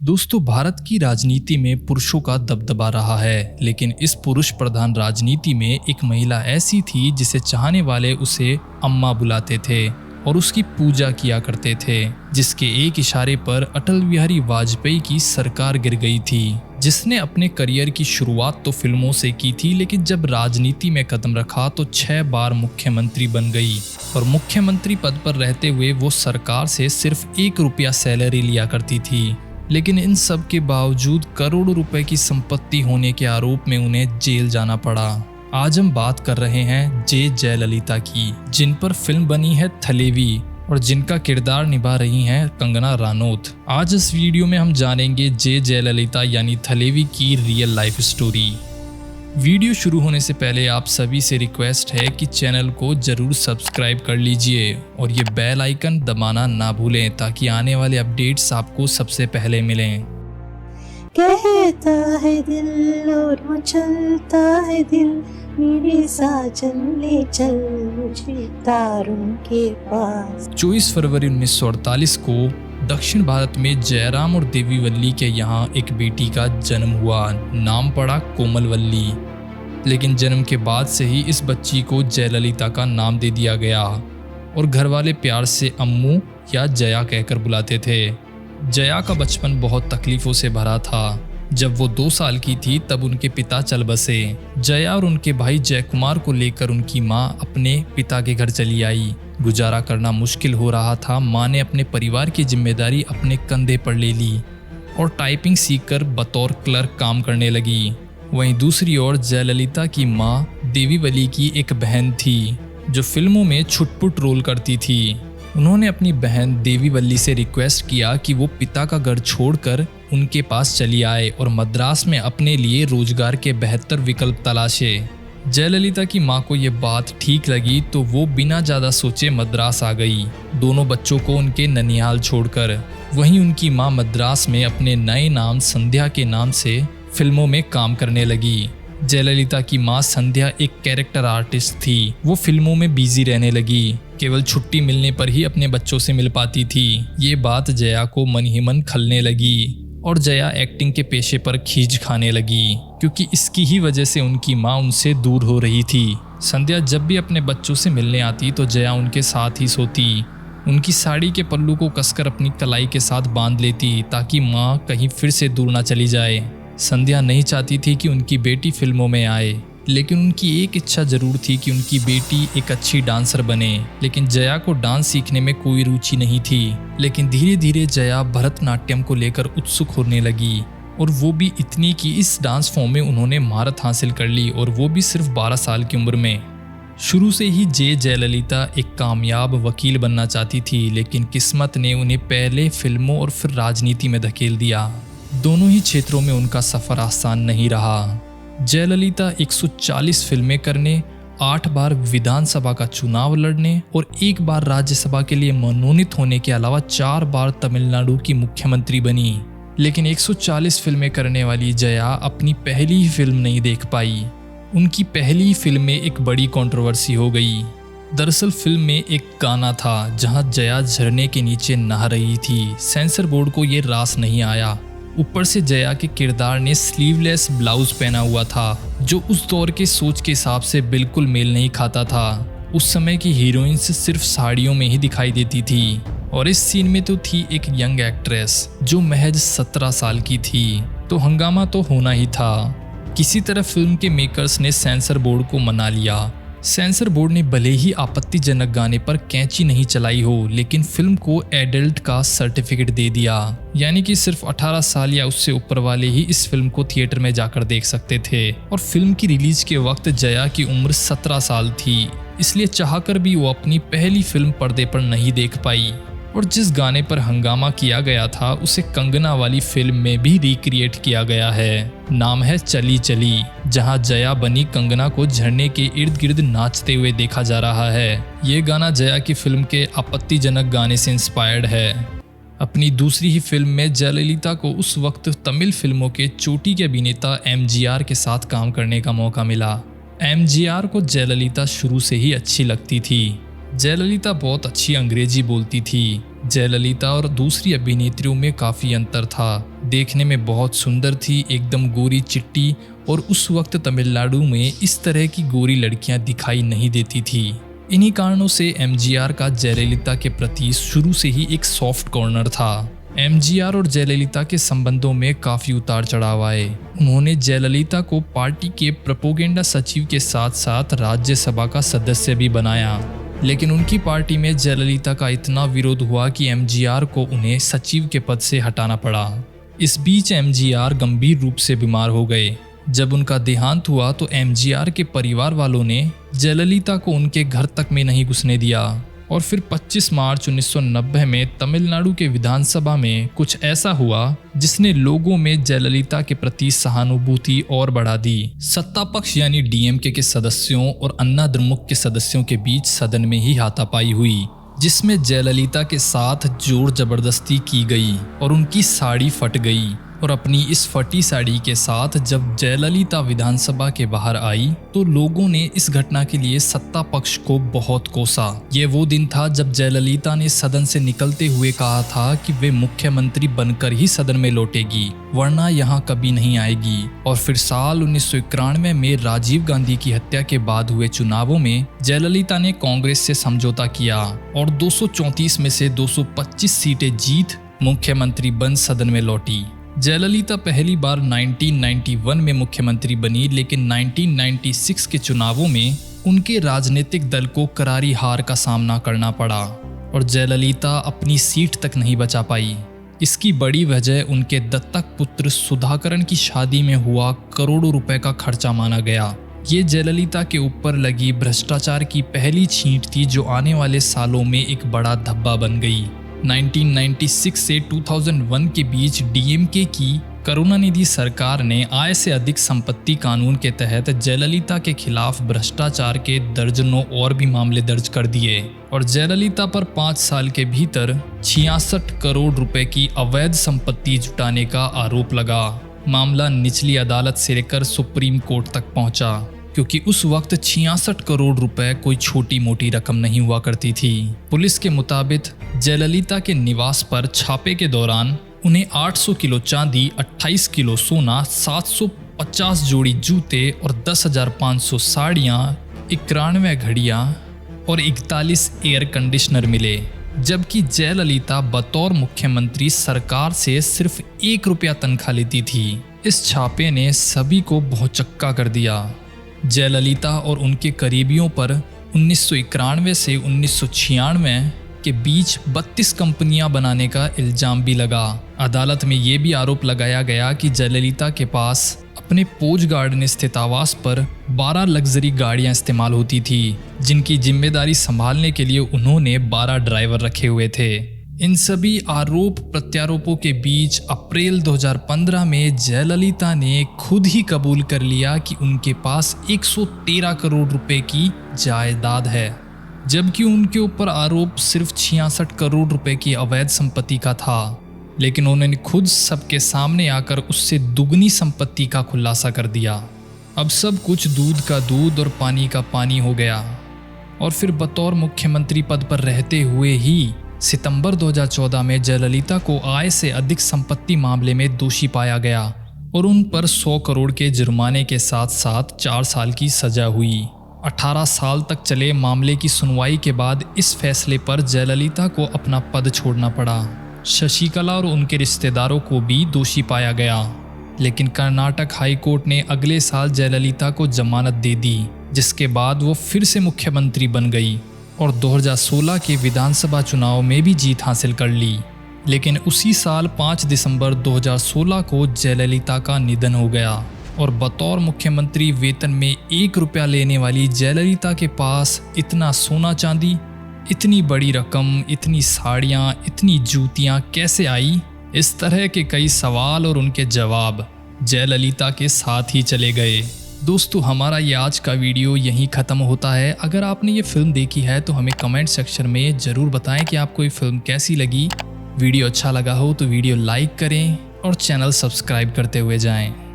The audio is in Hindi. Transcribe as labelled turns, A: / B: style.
A: दोस्तों, भारत की राजनीति में पुरुषों का दबदबा रहा है, लेकिन इस पुरुष प्रधान राजनीति में एक महिला ऐसी थी जिसे चाहने वाले उसे अम्मा बुलाते थे और उसकी पूजा किया करते थे, जिसके एक इशारे पर अटल बिहारी वाजपेयी की सरकार गिर गई थी, जिसने अपने करियर की शुरुआत तो फिल्मों से की थी, लेकिन जब राजनीति में कदम रखा तो 6 बार मुख्यमंत्री बन गई और मुख्यमंत्री पद पर रहते हुए वो सरकार से सिर्फ 1 रुपया सैलरी लिया करती थी। लेकिन इन सब के बावजूद करोड़ों रुपए की संपत्ति होने के आरोप में उन्हें जेल जाना पड़ा। आज हम बात कर रहे हैं जयललिता की, जिन पर फिल्म बनी है थलेवी और जिनका किरदार निभा रही हैं कंगना रानौत। आज इस वीडियो में हम जानेंगे जयललिता यानी थलेवी की रियल लाइफ स्टोरी। वीडियो शुरू होने से पहले आप सभी से रिक्वेस्ट है कि चैनल को जरूर सब्सक्राइब कर लीजिए और ये बेल आइकन दबाना ना भूलें ताकि आने वाले अपडेट्स आपको सबसे पहले मिलें।
B: कहता है दिल और मचलता है दिल, मेरे साजन ले चल मुझे तारों के पास।
A: 24 फरवरी 1948 को दक्षिण भारत में जयराम और देवीवल्ली के यहाँ एक बेटी का जन्म हुआ। नाम पड़ा कोमलवल्ली, लेकिन जन्म के बाद से ही इस बच्ची को जयललिता का नाम दे दिया गया और घर वाले प्यार से अम्मू या जया कहकर बुलाते थे। जया का बचपन बहुत तकलीफों से भरा था। जब वो 2 साल की थी तब उनके पिता चल बसे। जया और उनके भाई जयकुमार को लेकर उनकी माँ अपने पिता के घर चली आई। गुजारा करना मुश्किल हो रहा था। माँ ने अपने परिवार की जिम्मेदारी अपने कंधे पर ले ली और टाइपिंग सीखकर बतौर क्लर्क काम करने लगी। वहीं दूसरी ओर जयललिता की माँ देवीवली की एक बहन थी जो फिल्मों में छुटपुट रोल करती थी। उन्होंने अपनी बहन देवीवल्ली से रिक्वेस्ट किया कि वो पिता का घर छोड़कर उनके पास चली आए और मद्रास में अपने लिए रोजगार के बेहतर विकल्प तलाशे। जयललिता की मां को ये बात ठीक लगी तो वो बिना ज़्यादा सोचे मद्रास आ गई, दोनों बच्चों को उनके ननिहाल छोड़कर। वहीं उनकी मां मद्रास में अपने नए नाम संध्या के नाम से फिल्मों में काम करने लगी। जयललिता की मां संध्या एक कैरेक्टर आर्टिस्ट थी। वो फिल्मों में बिजी रहने लगी, केवल छुट्टी मिलने पर ही अपने बच्चों से मिल पाती थी। ये बात जया को मन ही मन खलने लगी और जया एक्टिंग के पेशे पर खींच खाने लगी, क्योंकि इसकी ही वजह से उनकी माँ उनसे दूर हो रही थी। संध्या जब भी अपने बच्चों से मिलने आती तो जया उनके साथ ही सोती, उनकी साड़ी के पल्लू को कसकर अपनी कलाई के साथ बांध लेती ताकि माँ कहीं फिर से दूर ना चली जाए। संध्या नहीं चाहती थी कि उनकी बेटी फिल्मों में आए, लेकिन उनकी एक इच्छा जरूर थी कि उनकी बेटी एक अच्छी डांसर बने। लेकिन जया को डांस सीखने में कोई रुचि नहीं थी। लेकिन धीरे धीरे जया भरतनाट्यम को लेकर उत्सुक होने लगी, और वो भी इतनी कि इस डांस फॉर्म में उन्होंने महारत हासिल कर ली, और वो भी सिर्फ 12 साल की उम्र में। शुरू से ही जयललिता एक कामयाब वकील बनना चाहती थी, लेकिन किस्मत ने उन्हें पहले फिल्मों और फिर राजनीति में धकेल दिया। दोनों ही क्षेत्रों में उनका सफर आसान नहीं रहा। जयललिता 140 फिल्में करने, 8 बार विधानसभा का चुनाव लड़ने और 1 बार राज्यसभा के लिए मनोनीत होने के अलावा 4 बार तमिलनाडु की मुख्यमंत्री बनी। लेकिन 140 फिल्में करने वाली जया अपनी पहली फिल्म नहीं देख पाई। उनकी पहली फिल्म में एक बड़ी कंट्रोवर्सी हो गई। दरअसल फिल्म में एक गाना था जहां जया झरने के नीचे नहा रही थी। सेंसर बोर्ड को ये रास नहीं आया। ऊपर से जया के किरदार ने स्लीवलेस ब्लाउज पहना हुआ था, जो उस दौर के सोच के हिसाब से बिल्कुल मेल नहीं खाता था। उस समय की हीरोइंस सिर्फ साड़ियों में ही दिखाई देती थी, और इस सीन में तो थी एक यंग एक्ट्रेस जो महज 17 साल की थी। तो हंगामा तो होना ही था। किसी तरह फिल्म के मेकर्स ने सेंसर बोर्ड को मना लिया। सेंसर बोर्ड ने भले ही आपत्तिजनक गाने पर कैंची नहीं चलाई हो, लेकिन फिल्म को एडल्ट का सर्टिफिकेट दे दिया, यानी कि सिर्फ 18 साल या उससे ऊपर वाले ही इस फिल्म को थिएटर में जाकर देख सकते थे। और फिल्म की रिलीज के वक्त जया की उम्र 17 साल थी, इसलिए चाहकर भी वो अपनी पहली फिल्म पर्दे पर नहीं देख पाई। और जिस गाने पर हंगामा किया गया था उसे कंगना वाली फिल्म में भी रिक्रिएट किया गया है। नाम है चली चली, जहां जया बनी कंगना को झरने के इर्द गिर्द नाचते हुए देखा जा रहा है। ये गाना जया की फिल्म के आपत्तिजनक गाने से इंस्पायर्ड है। अपनी दूसरी ही फिल्म में जयललिता को उस वक्त तमिल फिल्मों के चोटी के अभिनेता MGR के साथ काम करने का मौका मिला। MGR को जयललिता शुरू से ही अच्छी लगती थी। जयललिता बहुत अच्छी अंग्रेजी बोलती थी जयललिता और दूसरी अभिनेत्रियों में काफ़ी अंतर था। देखने में बहुत सुंदर थी, एकदम गोरी चिट्टी, और उस वक्त तमिलनाडु में इस तरह की गोरी लड़कियां दिखाई नहीं देती थी। इन्हीं कारणों से एमजीआर का जयललिता के प्रति शुरू से ही एक सॉफ्ट कॉर्नर था। एमजीआर और जयललिता के संबंधों में काफ़ी उतार चढ़ाव आए। उन्होंने जयललिता को पार्टी के प्रोपोगेंडा सचिव के साथ साथ राज्यसभा का सदस्य भी बनाया, लेकिन उनकी पार्टी में जयललिता का इतना विरोध हुआ कि एमजीआर को उन्हें सचिव के पद से हटाना पड़ा। इस बीच एमजीआर गंभीर रूप से बीमार हो गए। जब उनका देहांत हुआ तो एमजीआर के परिवार वालों ने जयललिता को उनके घर तक में नहीं घुसने दिया, और फिर 25 मार्च 1990 में तमिलनाडु के विधानसभा में कुछ ऐसा हुआ जिसने लोगों में जयललिता के प्रति सहानुभूति और बढ़ा दी। सत्ता पक्ष यानी डीएमके के सदस्यों और अन्ना द्रमुक के सदस्यों के बीच सदन में ही हाथापाई हुई, जिसमें जयललिता के साथ जोर जबरदस्ती की गई और उनकी साड़ी फट गई। और अपनी इस फटी साड़ी के साथ जब जयललिता विधानसभा के बाहर आई तो लोगों ने इस घटना के लिए सत्ता पक्ष को बहुत कोसा। ये वो दिन था जब जयललिता ने सदन से निकलते हुए कहा था कि वे मुख्यमंत्री बनकर ही सदन में लौटेगी, वरना यहाँ कभी नहीं आएगी। और फिर साल 1991 में राजीव गांधी की हत्या के बाद हुए चुनावों में जयललिता ने कांग्रेस से समझौता किया और 234 में से 225 सीटें जीत मुख्यमंत्री बन सदन में लौटी। जयललिता पहली बार 1991 में मुख्यमंत्री बनी, लेकिन 1996 के चुनावों में उनके राजनीतिक दल को करारी हार का सामना करना पड़ा और जयललिता अपनी सीट तक नहीं बचा पाई। इसकी बड़ी वजह उनके दत्तक पुत्र सुधाकरन की शादी में हुआ करोड़ों रुपए का खर्चा माना गया। ये जयललिता के ऊपर लगी भ्रष्टाचार की पहली छींट थी जो आने वाले सालों में एक बड़ा धब्बा बन गई। 1996 से 2001 के बीच डीएमके की करुणानिधि सरकार ने आय से अधिक संपत्ति कानून के तहत जयललिता के खिलाफ भ्रष्टाचार के दर्जनों और भी मामले दर्ज कर दिए और जयललिता पर 5 साल के भीतर 66 करोड़ रुपए की अवैध संपत्ति जुटाने का आरोप लगा। मामला निचली अदालत से लेकर सुप्रीम कोर्ट तक पहुंचा, क्योंकि उस वक्त 66 करोड़ रुपए कोई छोटी मोटी रकम नहीं हुआ करती थी। पुलिस के मुताबिक जयललिता के निवास पर छापे के दौरान उन्हें 800 किलो चांदी, 28 किलो सोना, 750 जोड़ी जूते और 10,500 साड़ियाँ, 91 घड़ियाँ और 41 एयर कंडीशनर मिले, जबकि जयललिता बतौर मुख्यमंत्री सरकार से सिर्फ 1 रुपया तनख्वाह लेती थी। इस छापे ने सभी को भौचक्का कर दिया। जयललिता और उनके करीबियों पर 1991 से 1996 के बीच 32 कंपनियां बनाने का इल्जाम भी लगा। अदालत में ये भी आरोप लगाया गया कि जयललिता के पास अपने पोज गार्डन स्थित आवास पर 12 लग्जरी गाड़ियां इस्तेमाल होती थी, जिनकी जिम्मेदारी संभालने के लिए उन्होंने 12 ड्राइवर रखे हुए थे। इन सभी आरोप प्रत्यारोपों के अप्रैल 2015 में जयललिता ने खुद ही कबूल कर लिया कि उनके पास 113 करोड़ रुपए की जायदाद है, जबकि उनके ऊपर आरोप सिर्फ 66 करोड़ रुपए की अवैध संपत्ति का था। लेकिन उन्होंने खुद सबके सामने आकर उससे दुगनी संपत्ति का खुलासा कर दिया। अब सब कुछ दूध का दूध और पानी का पानी हो गया। और फिर बतौर मुख्यमंत्री पद पर रहते हुए ही सितंबर 2014 में जयललिता को आय से अधिक संपत्ति मामले में दोषी पाया गया और उन पर 100 करोड़ के जुर्माने के साथ साथ 4 साल की सजा हुई। 18 साल तक चले मामले की सुनवाई के बाद इस फैसले पर जयललिता को अपना पद छोड़ना पड़ा। शशिकला और उनके रिश्तेदारों को भी दोषी पाया गया, लेकिन कर्नाटक हाई कोर्ट ने अगले साल जयललिता को जमानत दे दी, जिसके बाद वो फिर से मुख्यमंत्री बन गई और 2016 के विधानसभा चुनाव में भी जीत हासिल कर ली। लेकिन उसी साल 5 दिसंबर 2016 को जयललिता का निधन हो गया और बतौर मुख्यमंत्री वेतन में 1 रुपया लेने वाली जयललिता के पास इतना सोना चांदी, इतनी बड़ी रकम, इतनी साड़ियाँ, इतनी जूतियाँ कैसे आई? इस तरह के कई सवाल और उनके जवाब जयललिता के साथ ही चले गए। दोस्तों, हमारा ये आज का वीडियो यहीं ख़त्म होता है। अगर आपने ये फिल्म देखी है तो हमें कमेंट सेक्शन में ज़रूर बताएं कि आपको ये फिल्म कैसी लगी। वीडियो अच्छा लगा हो तो वीडियो लाइक करें और चैनल सब्सक्राइब करते हुए जाएं।